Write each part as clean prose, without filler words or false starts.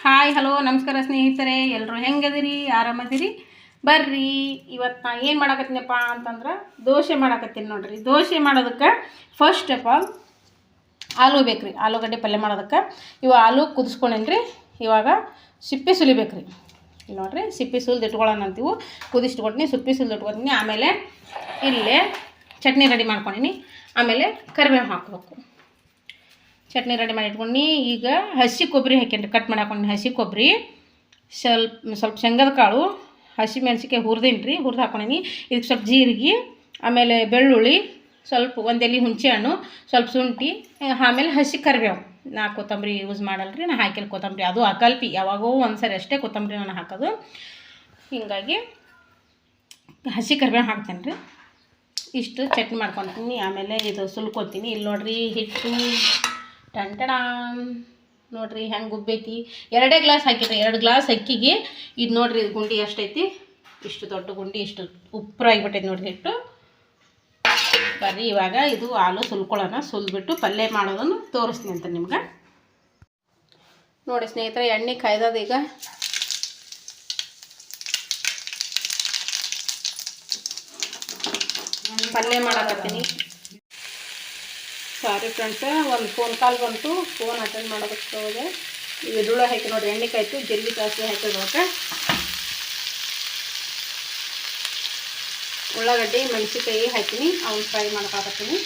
Hi hello ನಮಸ್ಕಾರ ಸ್ನೇಹಿತರೆ, ಎಲ್ಲರೂ ಹೆಂಗದಿರಿ? ಆರಾಮದಿರಿ? ಬರ್ರಿ. ಇವತ್ತು ನಾ ಏನು ಮಾಡಕತ್ತೀನಪ್ಪ ಅಂತಂದ್ರೆ ದೋಸೆ ಮಾಡಕತ್ತೀನಿ ನೋಡ್ರಿ. ದೋಸೆ ಮಾಡೋದಕ್ಕೆ ಫಸ್ಟ್ ಆಫ್ ಆಲ್ ಆಲೂ ಬೇಕು ರೀ. ಆಲೂಗಡ್ಡೆ ಪಲ್ಯ ಮಾಡೋದಕ್ಕೆ ಇವಾಗ ಆಲೂ ಕುದಿಸ್ಕೊಂಡೇನಿ ರೀ. ಇವಾಗ ಸಿಪ್ಪೆ ಸುಲಿಬೇಕು ರೀ. ಇಲ್ಲಿ ನೋಡಿರಿ, ಸಿಪ್ಪೆ ಸುಲಿದು ಇಟ್ಕೊಳ್ಳೋಣ ಅಂತೀವಿ. ಕುದಿಸ್ಕೊಡ್ತೀನಿ, ಸಿಪ್ಪೆ ಸುಲಿದು ಇಟ್ಕೊತೀನಿ. ಆಮೇಲೆ ಇಲ್ಲೇ ಚಟ್ನಿ ರೆಡಿ ಮಾಡ್ಕೊಂಡಿನಿ. ಆಮೇಲೆ ಕರಿಬೇವು ಹಾಕಬೇಕು. ಚಟ್ನಿ ರೆಡಿ ಮಾಡಿ ಇಟ್ಕೊಂಡು ಈಗ ಹಸಿ ಕೊಬ್ಬರಿ ಹಾಕೇನಿ, ಕಟ್ ಮಾಡಿ ಹಾಕೊಂಡು ಹಸಿ ಕೊಬ್ಬರಿ, ಸ್ವಲ್ಪ ಶೇಂಗದ ಕಾಳು, ಹಸಿ ಮೆಣಸಿನ್ಕಾಯಿ ಹುರಿದೀನಿ ರೀ, ಹುರಿದು ಹಾಕೊಂಡೀನಿ. ಇದಕ್ಕೆ ಸ್ವಲ್ಪ ಜೀರಿಗೆ, ಆಮೇಲೆ ಬೆಳ್ಳುಳ್ಳಿ, ಸ್ವಲ್ಪ ಒಂದೆಲೆ ಹುಣಸೆ ಹಣ್ಣು, ಸ್ವಲ್ಪ ಶುಂಠಿ, ಆಮೇಲೆ ಹಸಿ ಕರಿಬೇವು. ನಾ ಕೊತ್ತಂಬರಿ ಯೂಸ್ ಮಾಡಲ್ಲ ರೀ, ನಾನು ಹಾಕಿಲ್ಲ ಕೊತ್ತಂಬರಿ. ಅದು ಅಕಲ್ಪಿ ಯಾವಾಗೋ ಒಂದು ಸರಿ ಅಷ್ಟೇ ಕೊತ್ತಂಬರಿ ನಾನು ಹಾಕೋದು. ಹೀಗಾಗಿ ಹಸಿ ಕರಿಬೇವು ಹಾಕ್ತೇನೆ ರೀ. ಇಷ್ಟು ಚಟ್ನಿ ಮಾಡ್ಕೊತೀನಿ. ಆಮೇಲೆ ಇದು ಸುಲ್ಕೊತೀನಿ. ಇಲ್ಲಿ ನೋಡಿರಿ ಹಿಟ್ಟು ಟಂಟಣ ನೋಡಿರಿ ಹೆಂಗೆ ಉಬ್ಬೈತಿ. 2 ಗ್ಲಾಸ್ ಹಾಕಿದ್ರಿ. 2 ಗ್ಲಾಸ್ ಅಕ್ಕಿಗೆ ಇದು ನೋಡಿರಿ, ಇದು ಗುಂಡಿ ಎಷ್ಟೈತಿ, ಇಷ್ಟು ದೊಡ್ಡ ಗುಂಡಿ, ಇಷ್ಟು ಉಪ್ಪರಾಗಿಬಿಟ್ಟೈತಿ ನೋಡಿರಿ ಹಿಟ್ಟು. ಬರ್ರಿ ಇವಾಗ ಇದು ಆಲೂ ಸುಲ್ಕೊಳ್ಳೋಣ. ಸುಲ್ಬಿಟ್ಟು ಪಲ್ಯ ಮಾಡೋದನ್ನು ತೋರಿಸ್ತೀನಿ ಅಂತ ನಿಮ್ಗೆ. ನೋಡಿ ಸ್ನೇಹಿತರೆ, ಎಣ್ಣೆ ಕಾಯ್ದದ. ಈಗ ಪಲ್ಯ ಮಾಡಕತ್ತೀನಿ. ಸಾರಿ ಫ್ರೆಂಡ್ಸ್, ಒಂದು ಫೋನ್ ಕಾಲ್ ಬಂತು, ಫೋನ್ ಅಟೆಂಡ್ ಮಾಡೋದಕ್ಕೆ ಹೋದೆ. ಈರುಳ್ಳಿ ಹಾಕಿ ನೋಡಿರಿ, ಎಣ್ಣೆ ಕಾಯ್ತು, ಜೀರಿಗೆ ಸಾಸಿವೆ ಹಾಕಿದ್ರೊಳಗೆ ಉಳ್ಳಾಗಡ್ಡಿ ಮೆಣಸಿನ್ಕಾಯಿ ಹಾಕಿನಿ, ಅವ್ನು ಫ್ರೈ ಮಾಡ್ಕೊತೀನಿ.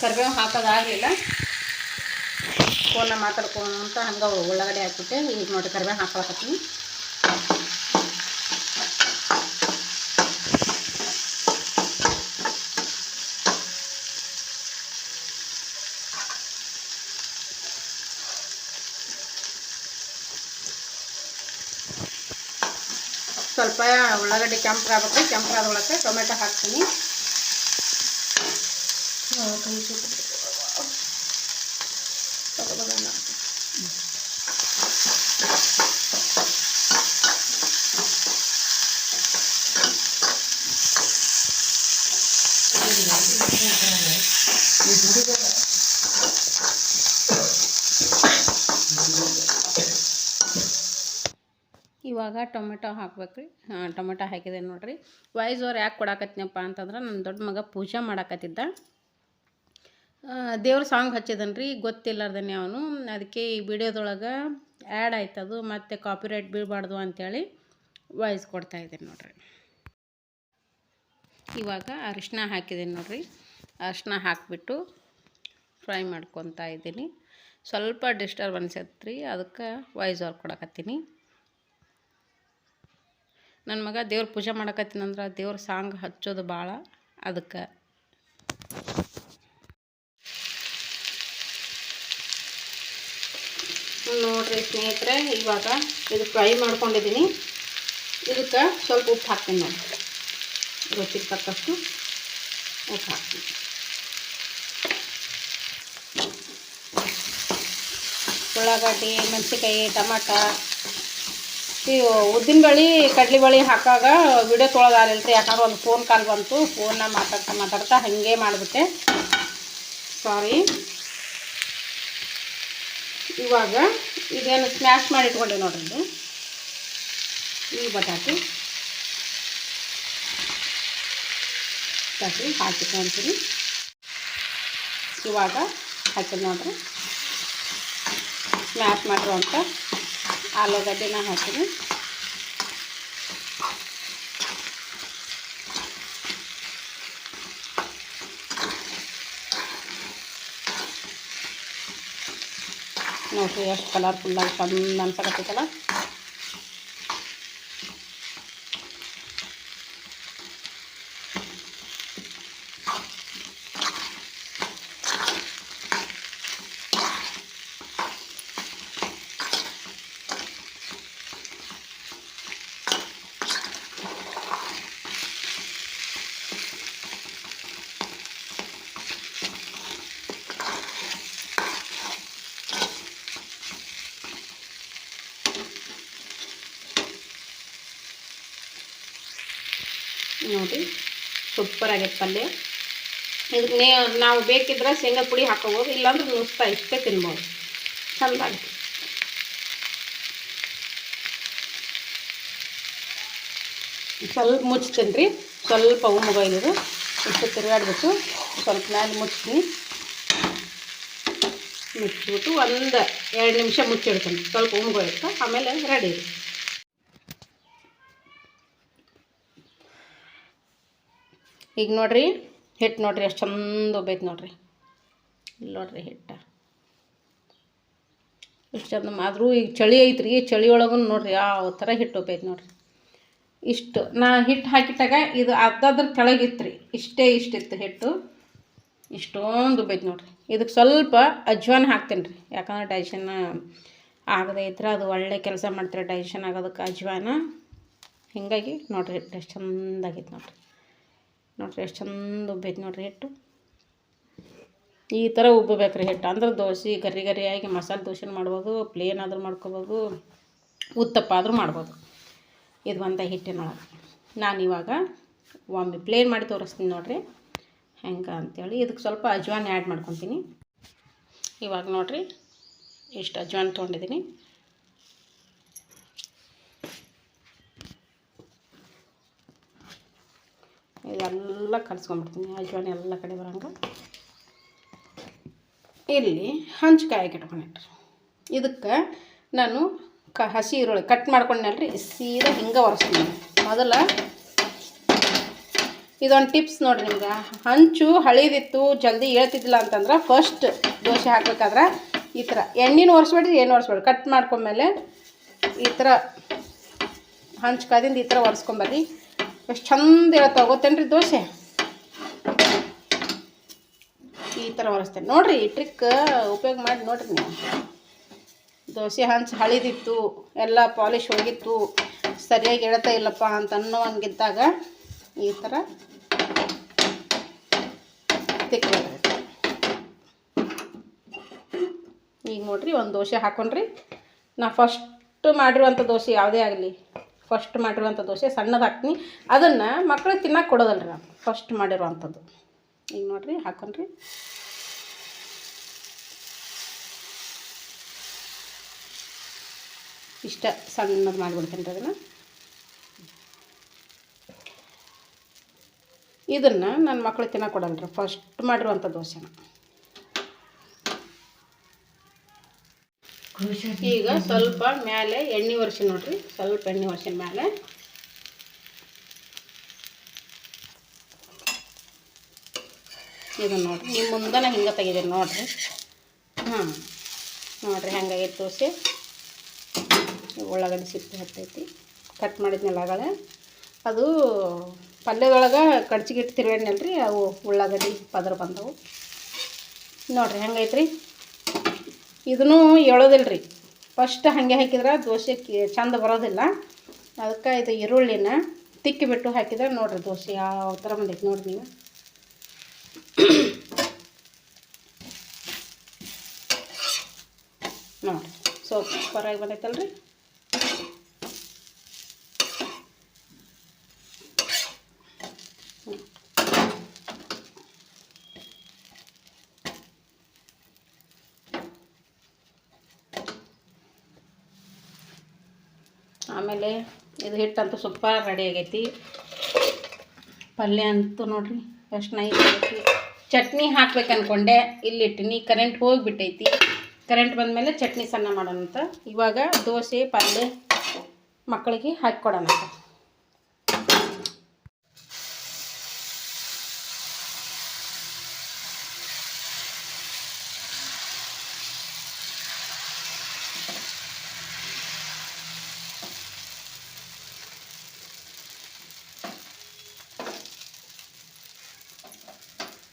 ಕರಿಬೇವು ಹಾಕೋದಾಗಲಿಲ್ಲ, ಫೋನ್ನ ಮಾತಾಡ್ಕೊಂತ ಹಂಗೆ ಉಳ್ಳಾಗಡ್ಡಿ ಹಾಕ್ಬಿಟ್ಟೆ. ಈಗ ನೋಡಿ ಕರಿಬೇವು ಹಾಕೊಳಕತ್ತೀನಿ. ಸ್ವಲ್ಪ ಉಳ್ಳಾಗಡ್ಡಿ ಕೆಂಪಗಾಗಬೇಕು. ಕೆಂಪಗಾದ ಒಳಗೆ ಟೊಮೆಟೊ ಹಾಕ್ತೀನಿ. ಇವಾಗ ಟೊಮೆಟೊ ಹಾಕ್ಬೇಕು ರೀ. ಟೊಮೆಟೊ ಹಾಕಿದೆ ನೋಡಿರಿ. ವಾಯ್ಸ್ ಓವರ್ ಯಾಕೆ ಕೊಡಾಕತ್ತೀನಪ್ಪ ಅಂತಂದ್ರೆ ನನ್ನ ದೊಡ್ಡ ಮಗ ಪೂಜೆ ಮಾಡಾಕತ್ತಿದ್ದ. ದೇವ್ರ ಸಾಂಗ್ ಹಚ್ಚಿದನ್ ರೀ, ಗೊತ್ತಿಲ್ಲಾರ್ದನೆ ಅವನು. ಅದಕ್ಕೆ ಈ ವಿಡಿಯೋದೊಳಗೆ ಆ್ಯಡ್ ಆಯ್ತದು, ಮತ್ತು ಕಾಪಿರೈಟ್ ಬೀಳಬಾರ್ದು ಅಂಥೇಳಿ ವಾಯ್ಸ್ ಕೊಡ್ತಾಯಿದ್ದೀನಿ ನೋಡಿರಿ. ಇವಾಗ ಅರಿಶಿನ ಹಾಕಿದ್ದೀನಿ ನೋಡಿರಿ. ಅರಿಶಿನ ಹಾಕಿಬಿಟ್ಟು ಫ್ರೈ ಮಾಡ್ಕೊತಾ ಇದ್ದೀನಿ. ಸ್ವಲ್ಪ ಡಿಸ್ಟರ್ಬೆನ್ಸ್ ಐತ್ರಿ, ಅದಕ್ಕೆ ವಾಯ್ಸ್ ಓವರ್ ಕೊಡಕತ್ತೀನಿ. ನನ್ನ ಮಗ ದೇವ್ರ ಪೂಜೆ ಮಾಡಕತ್ತೀನಂದ್ರೆ ದೇವ್ರ ಸಾಂಗ್ ಹಚ್ಚೋದು ಭಾಳ, ಅದಕ್ಕೆ. ನೋಡಿರಿ ಸ್ನೇಹಿತರೆ, ಇವಾಗ ಇದು ಫ್ರೈ ಮಾಡ್ಕೊಂಡಿದ್ದೀನಿ. ಇದಕ್ಕೆ ಸ್ವಲ್ಪ ಉಪ್ಪು ಹಾಕ್ತೀನಿ ನೋಡಿ, ರುಚಿಗೆ ತಕ್ಕಷ್ಟು ಉಪ್ಪು ಹಾಕ್ತೀನಿ. ಉಳ್ಳಾಗಡ್ಡಿ, ಮೆಣಸಿನ್ಕಾಯಿ, ಟಮಾಟ, ಇವು ಉದ್ದಿನಬೇಳೆ, ಕಡ್ಲೆಬೇಳೆ ಹಾಕಾಗ ವಿಡಿಯೋ ತೊಗೊಳೋದಾಗಲಿಲ್ಲ ರೀ, ಯಾಕಂದ್ರೆ ಒಂದು ಫೋನ್ ಕಾಲ್ ಬಂತು. ಫೋನ್ನ ಮಾತಾಡ್ತಾ ಹಾಗೆ ಮಾಡಿಬಿಟ್ಟೆ, ಸಾರಿ. ಇವಾಗ ಇದೇನು ಸ್ಮ್ಯಾಶ್ ಮಾಡಿ ಇಟ್ಕೊಂಡೆ ನೋಡ್ರಿ, ಇದು ಈ ಬಟಾಟೆ ಹಾಕಿಟ್ಕೊಂತೀನಿ. ಇವಾಗ ಹಾಕಿದ್ ನೋಡ್ರಿ, ಸ್ಮ್ಯಾಶ್ ಮಾಡಿರುವಂಥ ಆಲೂಗಡ್ಡೆನ ಹಾಕಿನಿ. ನೋಡಿರಿ ಎಷ್ಟು ಕಲರ್ಫುಲ್ಲಾಗಿ ಚಂದ ಅನ್ಸಕತ್ತೈತಲ್ಲ. ನೋಡಿ ಸೂಪರ್ ಆಗೈತೆ ಪಲ್ಯ. ಇದಕ್ಕೆ ನಾವು ಬೇಕಿದ್ರೆ ಶೇಂಗಾ ಪುಡಿ ಹಾಕೋಬೋದು, ಇಲ್ಲಾಂದ್ರೆ ನುಸ್ತಾ ಇಷ್ಟೇ ತಿನ್ಬೋದು ಚೆಂದಾಗಿ. ಸ್ವಲ್ಪ ಮುಚ್ತೀನಿ ರೀ, ಸ್ವಲ್ಪ ಮೊಬೈಲಿದು ಇಷ್ಟು ತಿರುಗಾಡ್ಬಿಟ್ಟು ಸ್ವಲ್ಪ ಮೇಲೆ ಮುಚ್ತೀನಿ. ಮುಚ್ಚಿಬಿಟ್ಟು 1-2 ನಿಮಿಷ ಮುಚ್ಚಿಡ್ತೀನಿ, ಸ್ವಲ್ಪ ಉಮ್ಗೋಯ್ತು, ಆಮೇಲೆ ರೆಡಿ ರೀ. ಈಗ ನೋಡಿರಿ ಹಿಟ್ಟು ನೋಡಿರಿ ಎಷ್ಟು ಚಂದ ಒಬ್ಬೈತೆ ನೋಡಿರಿ. ಇಲ್ಲಿ ನೋಡಿರಿ ಹಿಟ್ಟು ಎಷ್ಟು ಚಂದ. ಆದರೂ ಈಗ ಚಳಿ ಐತ್ರಿ, ಚಳಿ ಒಳಗೂ ನೋಡಿರಿ ಯಾವ ಥರ ಹಿಟ್ಟು ಒಬ್ಬೈತೆ ನೋಡಿರಿ. ಇಷ್ಟು ನಾ ಹಿಟ್ಟು ಹಾಕಿಟ್ಟಾಗ ಇದು ಅರ್ಧದ್ರ ಕೆಳಗಿತ್ತು ರೀ, ಇಷ್ಟಿತ್ತು ಹಿಟ್ಟು, ಇಷ್ಟೊಂದು ಉಬ್ಬೈತೆ ನೋಡಿರಿ. ಇದಕ್ಕೆ ಸ್ವಲ್ಪ ಅಜ್ವಾನ ಹಾಕ್ತೀನಿ ರೀ, ಯಾಕಂದ್ರೆ ಡೈಜೆಷನ್ ಆಗದೆ ಇದ್ರೆ ಅದು ಒಳ್ಳೆ ಕೆಲಸ ಮಾಡ್ತಾರೆ ಡೈಜೆಷನ್ ಆಗೋದಕ್ಕೆ ಅಜ್ವಾನ. ಹೀಗಾಗಿ ನೋಡಿರಿ ಹಿಟ್ಟು ಎಷ್ಟು ಚಂದಾಗೈತೆ ನೋಡಿರಿ ಎಷ್ಟು ಚಂದ ಉಬ್ಬೈತೆ ನೋಡಿರಿ ಹಿಟ್ಟು. ಈ ಥರ ಉಬ್ಬಬೇಕು ರೀ ಹಿಟ್ಟು, ಅಂದ್ರೆ ದೋಸೆ ಗರಿ ಗರಿಯಾಗಿ ಮಸಾಲೆ ದೋಸೆ ಮಾಡ್ಬೋದು, ಪ್ಲೇನ್ ಆದರೂ ಮಾಡ್ಕೊಬೋದು, ಉತ್ತಪ್ಪ ಆದರೂ ಮಾಡ್ಬೋದು. ಇದು ಒಂದು ಹಿಟ್ಟಿನೊಳಗೆ ನಾನು ಇವಾಗ ಒಮ್ಮೆ ಪ್ಲೇನ್ ಮಾಡಿ ತೋರಿಸ್ತೀನಿ ನೋಡಿರಿ ಹೆಂಗೆ ಅಂಥೇಳಿ. ಇದಕ್ಕೆ ಸ್ವಲ್ಪ ಅಜ್ವಾನ ಆ್ಯಡ್ ಮಾಡ್ಕೊತೀನಿ. ಇವಾಗ ನೋಡಿರಿ ಇಷ್ಟು ಅಜ್ವಾನ ತೊಗೊಂಡಿದ್ದೀನಿ. ಇದೆಲ್ಲ ಕಲಿಸ್ಕೊಂಡ್ಬಿಡ್ತೀನಿ, ಅಜ್ವಾನ ಎಲ್ಲ ಕಡೆ ಬರೋಂಗೆ. ಇಲ್ಲಿ ಹಂಚ್ಕಾಯಿ ಇಟ್ಕೊಂಡಿಟ್ರಿ, ಇದಕ್ಕೆ ನಾನು ಹಸಿ ಈರುಳ್ಳಿ ಕಟ್ ಮಾಡ್ಕೊಂಡಲ್ರಿ, ಸೀದಾ ಹಿಂಗೆ ಒರೆಸ್ತೀನಿ. ಮೊದಲ ಇದೊಂದು ಟಿಪ್ಸ್ ನೋಡಿರಿ ನಿಮ್ಗೆ, ಹಂಚು ಹಳಿದಿತ್ತು ಜಲ್ದಿ ಹೇಳ್ತಿದ್ದಿಲ್ಲ ಅಂತಂದ್ರೆ ಫಸ್ಟ್ ದೋಸೆ ಹಾಕ್ಬೇಕಾದ್ರೆ ಈ ಥರ ಎಣ್ಣೆನೂ ಒರೆಸ್ಬೇಡ್ರಿ, ಏನು ಒರೆಸ್ಬೇಡ್ರಿ, ಕಟ್ ಮಾಡ್ಕೊಂಡ್ಮೇಲೆ ಈ ಥರ ಹಂಚು ಕಾದಿಂದ ಈ ಥರ ಒರೆಸ್ಕೊಂಬರ್ರಿ. ಎಷ್ಟು ಚಂದ ಹೇಳ್ತಾ ಗೊತ್ತೇನು ರೀ ದೋಸೆ. ಈ ಥರ ಒರೆಸ್ತೇನೆ ನೋಡಿರಿ, ಈ ಟ್ರಿಕ್ ಉಪಯೋಗ ಮಾಡಿ ನೋಡಿರಿ ನೀವು. ದೋಸೆ ಹಂಚು ಹಳಿದಿತ್ತು, ಎಲ್ಲ ಪಾಲಿಶ್ ಹೋಗಿತ್ತು, ಸರಿಯಾಗಿ ಎಳ್ತಾ ಇಲ್ಲಪ್ಪ ಅಂತ ಅನ್ನೋಂಗಿದ್ದಾಗ ಈ ಥರ ತಿಕ್ಕಬೇಕು. ಈಗ ನೋಡಿರಿ ಒಂದು ದೋಸೆ ಹಾಕೊಂಡ್ರಿ. ನಾ ಫಸ್ಟ್ ಮಾಡಿರುವಂಥ ದೋಸೆ ಯಾವುದೇ ಆಗಲಿ, ಫಸ್ಟ್ ಮಾಡಿರುವಂಥ ದೋಸೆ ಸಣ್ಣದು ಹಾಕ್ತೀನಿ, ಅದನ್ನು ಮಕ್ಕಳಿಗೆ ತಿನ್ನೋಕೆ ಕೊಡೋದಲ್ರಿ ನಾನು ಫಸ್ಟ್ ಮಾಡಿರುವಂಥದ್ದು. ಈಗ ನೋಡಿರಿ ಹಾಕೊಂಡ್ರಿ. ಇಷ್ಟ ಸಣ್ಣದು ಮಾಡಿಬಿಡ್ತೀನಿ ರೀ ಇದನ್ನು ನನ್ನ ಮಕ್ಕಳು ತಿನ್ನೋಕೆ ಕೊಡಲ್ರಿ ಫಸ್ಟ್ ಮಾಡಿರುವಂಥ ದೋಸೆನ. ಈಗ ಸ್ವಲ್ಪ ಮೇಲೆ ಎಣ್ಣೆ ಒರೆಸಿ ನೋಡಿರಿ, ಸ್ವಲ್ಪ ಎಣ್ಣೆ ಒರೆಸಿನ ಮೇಲೆ ಇದನ್ನು ನೋಡಿರಿ, ನಿಮ್ಮ ಮುಂದೆ ಹಿಂಗೆ ತೆಗಿದ್ದೀನಿ ನೋಡಿರಿ. ನೋಡಿರಿ ಹೆಂಗಾಗೈತೆ ದೋಸೆ. ಉಳ್ಳಾಗಡ್ಡಿ ಸಿಪ್ಪೆ ಹತ್ತೈತಿ, ಕಟ್ ಮಾಡಿದ್ನಲ್ಲ ಆಗಲೇ, ಅದು ಪಲ್ಯದೊಳಗೆ ಕಡ್ಚಿಗಿಟ್ಟು ತಿರುಗಾಡಿನಲ್ರಿ, ಅವು ಉಳ್ಳಾಗಡ್ಡಿ ಪದರ ಬಂದವು ನೋಡಿರಿ ಹೆಂಗೈತ್ರಿ. ಇದನ್ನು ಹೇಳೋದಿಲ್ಲ ರೀ, ಫಸ್ಟ್ ಹಾಗೆ ಹಾಕಿದ್ರೆ ದೋಸೆ ಚಂದ ಬರೋದಿಲ್ಲ. ಅದಕ್ಕೆ ಇದು ಈರುಳ್ಳಿನ ತಿಕ್ಕಿಬಿಟ್ಟು ಹಾಕಿದ್ರೆ ನೋಡಿರಿ ದೋಸೆ ಯಾವ ಥರ ಬಂದೈತಿ ನೋಡಿರಿ ನೀವು. ನೋಡಿರಿ ಸೂಪರಾಗಿ ಬಂದೈತಲ್ರಿ. ಆಮೇಲೆ ಇದು ಹಿಟ್ಟಂತೂ ಸೂಪರ್ ರೆಡಿ ಆಗೈತಿ. ಪಲ್ಯ ಅಂತೂ ನೋಡಿರಿ ಎಷ್ಟು ನೈಸ್ ಆಗೈತಿ. ಚಟ್ನಿ ಹಾಕ್ಬೇಕು ಅಂದ್ಕೊಂಡೆ, ಇಲ್ಲಿಟ್ಟಿನಿ, ಕರೆಂಟ್ ಹೋಗಿಬಿಟ್ಟೈತಿ. ಕರೆಂಟ್ ಬಂದಮೇಲೆ ಚಟ್ನಿ ಸಣ್ಣ ಮಾಡೋಣಂತ. ಇವಾಗ ದೋಸೆ ಪಲ್ಯ ಮಕ್ಕಳಿಗೆ ಹಾಕಿಕೊಡೋಣಂತ.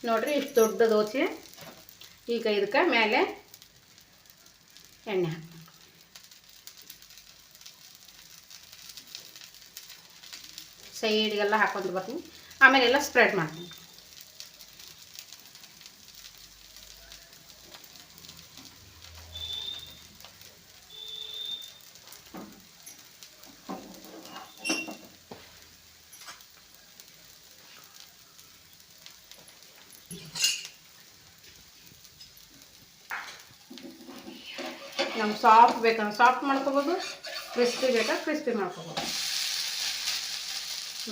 ನೋಡಿರಿ ಇಷ್ಟು ದೊಡ್ಡ ದೋಸೆ. ಈಗ ಇದಕ್ಕೆ ಮೇಲೆ ಎಣ್ಣೆ ಹಾಕಿ ಸೈಡಿಗೆಲ್ಲ ಹಾಕೊಂಡು ಬರ್ತೀನಿ, ಆಮೇಲೆ ಎಲ್ಲ ಸ್ಪ್ರೆಡ್ ಮಾಡ್ತೀನಿ. ನಮ್ಗೆ ಸಾಫ್ಟ್ ಬೇಕಂದ್ರೆ ಸಾಫ್ಟ್ ಮಾಡ್ಕೋಬೋದು, ಕ್ರಿಸ್ಪಿ ಬೇಕಾ ಕ್ರಿಸ್ಪಿ ಮಾಡ್ಕೋಬೋದು.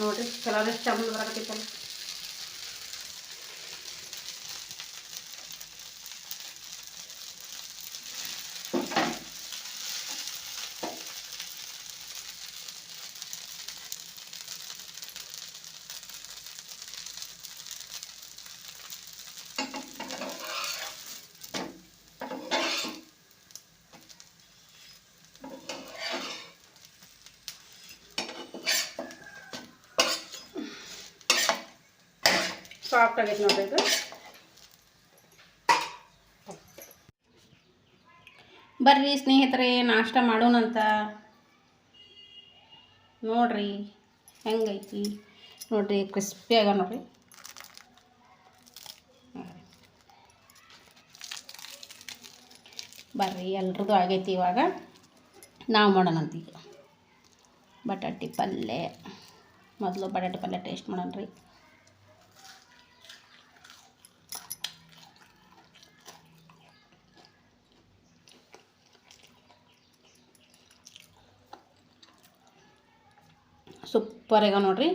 ನೋಡಿರಿ ಕಲರ್ ಎಷ್ಟು ಚಂದ ಬರಕತ್ತೈತಲ್ಲ. ಸಾಫ್ಟ್ ಆಗೈತೆ ನೋಡ್ರಿ ಇದು. ಬರ್ರಿ ಸ್ನೇಹಿತರೆ ನಾಷ್ಟ ಮಾಡೋಣಂತ. ನೋಡ್ರಿ ಹೆಂಗೈತಿ ನೋಡ್ರಿ, ಕ್ರಿಸ್ಪಿ ಆಗ ನೋಡ್ರಿ. ಬರ್ರಿ ಎಲ್ರದ್ದು ಆಗೈತಿ. ಇವಾಗ ನಾವು ಮಾಡೋಣಂತ. ಈಗ ಬಟಾಟಿ ಪಲ್ಯ, ಮೊದಲು ಬಟಾಟಿ ಪಲ್ಯ ಟೇಸ್ಟ್ ಮಾಡೋಣ ರೀ. ಸೂಪರ್ ಆಗ ನೋಡ್ರಿ.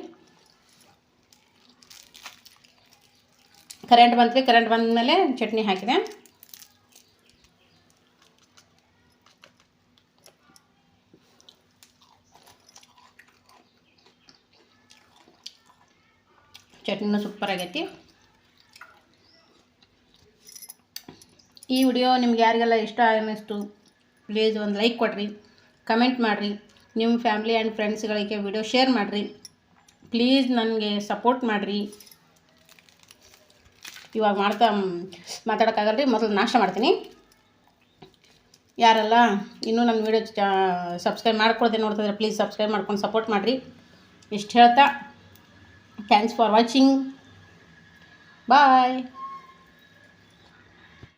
ಕರೆಂಟ್ ಬಂತ್ರಿ, ಕರೆಂಟ್ ಬಂದಮೇಲೆ ಚಟ್ನಿ ಹಾಕಿದೆ. ಚಟ್ನಿನೂ ಸೂಪರ್ ಆಗೈತಿ. ಈ ವಿಡಿಯೋ ನಿಮ್ಗೆ ಯಾರಿಗೆಲ್ಲ ಇಷ್ಟ ಅನ್ನಿಸ್ತು ಪ್ಲೀಸ್ ಒಂದು ಲೈಕ್ ಕೊಡಿರಿ, ಕಮೆಂಟ್ ಮಾಡಿರಿ, ನಿಮ್ಮ ಫ್ಯಾಮಿಲಿ ಆ್ಯಂಡ್ ಫ್ರೆಂಡ್ಸ್ಗಳಿಗೆ ವಿಡಿಯೋ ಶೇರ್ ಮಾಡಿರಿ. ಪ್ಲೀಸ್ ನನಗೆ ಸಪೋರ್ಟ್ ಮಾಡಿರಿ. ಇವಾಗ ಮಾತಾಡೋಕ್ಕಾಗಲ್ಲ ರೀ, ಮೊದಲು ನಾಷ್ಟ ಮಾಡ್ತೀನಿ. ಯಾರೆಲ್ಲ ಇನ್ನೂ ನನ್ನ ವಿಡಿಯೋ ಸಬ್ಸ್ಕ್ರೈಬ್ ಮಾಡ್ಕೊಳ್ತೀನಿ ನೋಡ್ತಿದ್ರೆ ಪ್ಲೀಸ್ ಸಬ್ಸ್ಕ್ರೈಬ್ ಮಾಡ್ಕೊಂಡು ಸಪೋರ್ಟ್ ಮಾಡಿರಿ. ಇಷ್ಟು ಹೇಳ್ತಾ ಥ್ಯಾಂಕ್ಸ್ ಫಾರ್ ವಾಚಿಂಗ್. ಬಾಯ್.